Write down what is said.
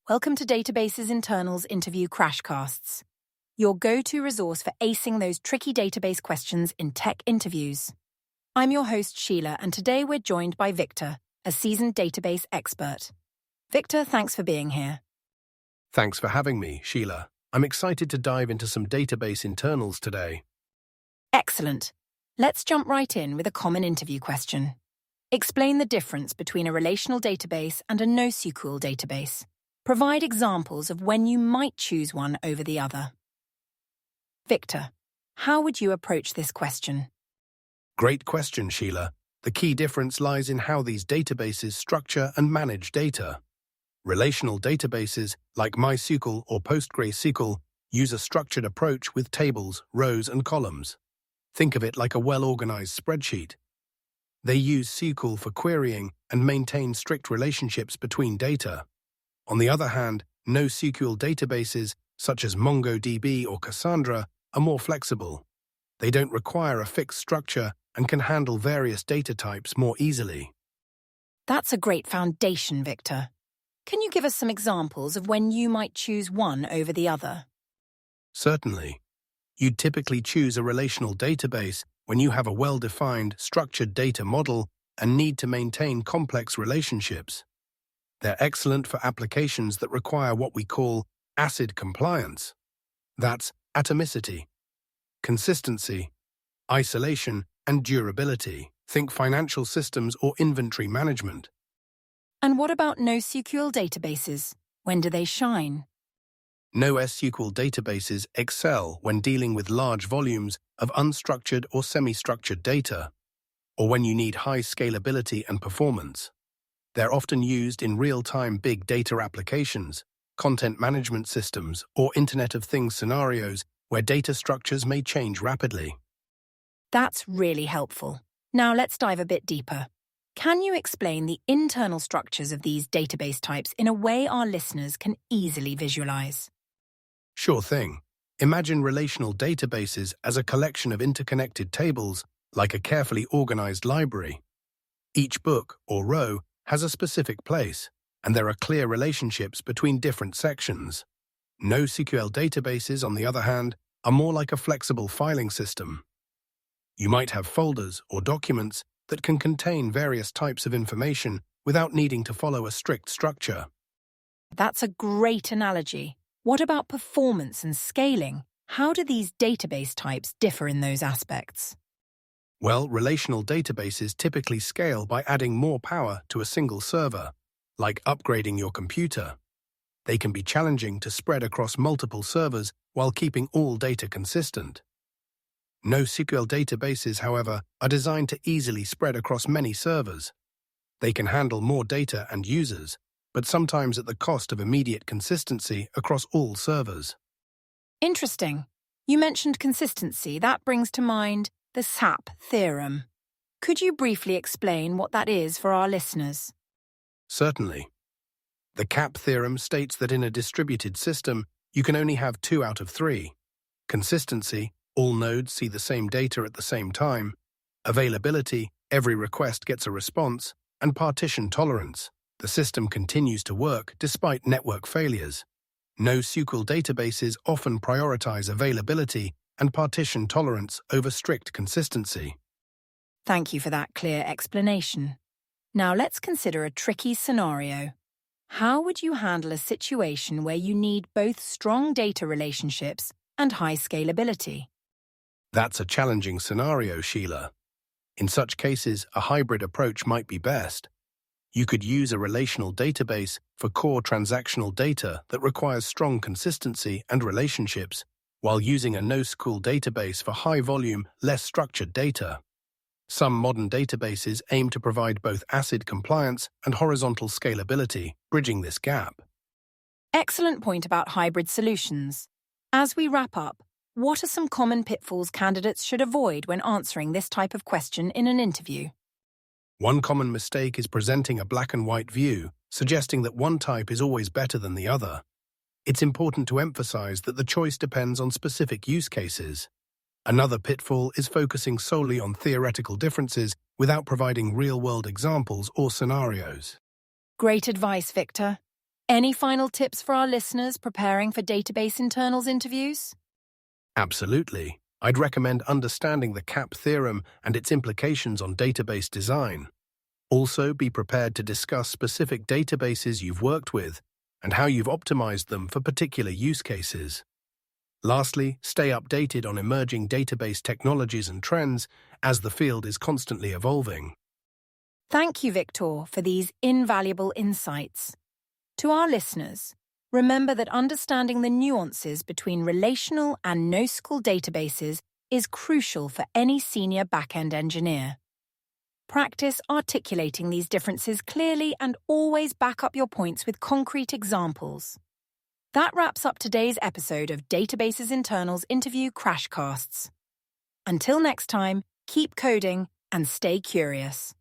Welcome to Databases Internal's Interview Crashcasts, your go-to resource for acing those tricky database questions in tech interviews. I'm your host, Sheila, and today we're joined by Victor, a seasoned database expert. Victor, thanks for being here. Thanks for having me, Sheila. I'm excited to dive into some database internals today. Excellent. Let's jump right in with a common interview question. Explain the difference between a relational database and a NoSQL database. Provide examples of when you might choose one over the other. Victor, how would you approach this question? Great question, Sheila. The key difference lies in how these databases structure and manage data. Relational databases, like MySQL or PostgreSQL, use a structured approach with tables, rows, and columns. Think of it like a well-organized spreadsheet. They use SQL for querying and maintain strict relationships between data. On the other hand, NoSQL databases, such as MongoDB or Cassandra, are more flexible. They don't require a fixed structure and can handle various data types more easily. That's a great foundation, Victor. Can you give us some examples of when you might choose one over the other? Certainly. You'd typically choose a relational database when you have a well-defined, structured data model and need to maintain complex relationships. They're excellent for applications that require what we call ACID compliance. That's atomicity, consistency, isolation, and durability. Think financial systems or inventory management. And what about NoSQL databases? When do they shine? NoSQL databases excel when dealing with large volumes of unstructured or semi-structured data, or when you need high scalability and performance. They're often used in real-time big data applications, content management systems, or Internet of Things scenarios where data structures may change rapidly. That's really helpful. Now let's dive a bit deeper. Can you explain the internal structures of these database types in a way our listeners can easily visualize? Sure thing. Imagine relational databases as a collection of interconnected tables, like a carefully organized library. Each book, or row, has a specific place, and there are clear relationships between different sections. NoSQL databases, on the other hand, are more like a flexible filing system. You might have folders or documents that can contain various types of information without needing to follow a strict structure. That's a great analogy. What about performance and scaling? How do these database types differ in those aspects? Well, relational databases typically scale by adding more power to a single server, like upgrading your computer. They can be challenging to spread across multiple servers while keeping all data consistent. NoSQL databases, however, are designed to easily spread across many servers. They can handle more data and users, but sometimes at the cost of immediate consistency across all servers. Interesting. You mentioned consistency. That brings to mind the SAP theorem. Could you briefly explain what that is for our listeners? Certainly. The CAP theorem states that in a distributed system, you can only have 2 out of 3. Consistency, all nodes see the same data at the same time. Availability, every request gets a response. And partition tolerance, the system continues to work despite network failures. NoSQL databases often prioritize availability and partition tolerance over strict consistency. Thank you for that clear explanation. Now let's consider a tricky scenario. How would you handle a situation where you need both strong data relationships and high scalability? That's a challenging scenario, Sheila. In such cases, a hybrid approach might be best. You could use a relational database for core transactional data that requires strong consistency and relationships, while using a NoSQL database for high-volume, less structured data. Some modern databases aim to provide both ACID compliance and horizontal scalability, bridging this gap. Excellent point about hybrid solutions. As we wrap up, what are some common pitfalls candidates should avoid when answering this type of question in an interview? One common mistake is presenting a black-and-white view, suggesting that one type is always better than the other. It's important to emphasize that the choice depends on specific use cases. Another pitfall is focusing solely on theoretical differences without providing real-world examples or scenarios. Great advice, Victor. Any final tips for our listeners preparing for database internals interviews? Absolutely. I'd recommend understanding the CAP theorem and its implications on database design. Also, be prepared to discuss specific databases you've worked with and how you've optimized them for particular use cases. Lastly, stay updated on emerging database technologies and trends as the field is constantly evolving. Thank you, Victor, for these invaluable insights. To our listeners, remember that understanding the nuances between relational and NoSQL databases is crucial for any senior backend engineer. Practice articulating these differences clearly and always back up your points with concrete examples. That wraps up today's episode of Databases Internals Interview Crashcasts. Until next time, keep coding and stay curious.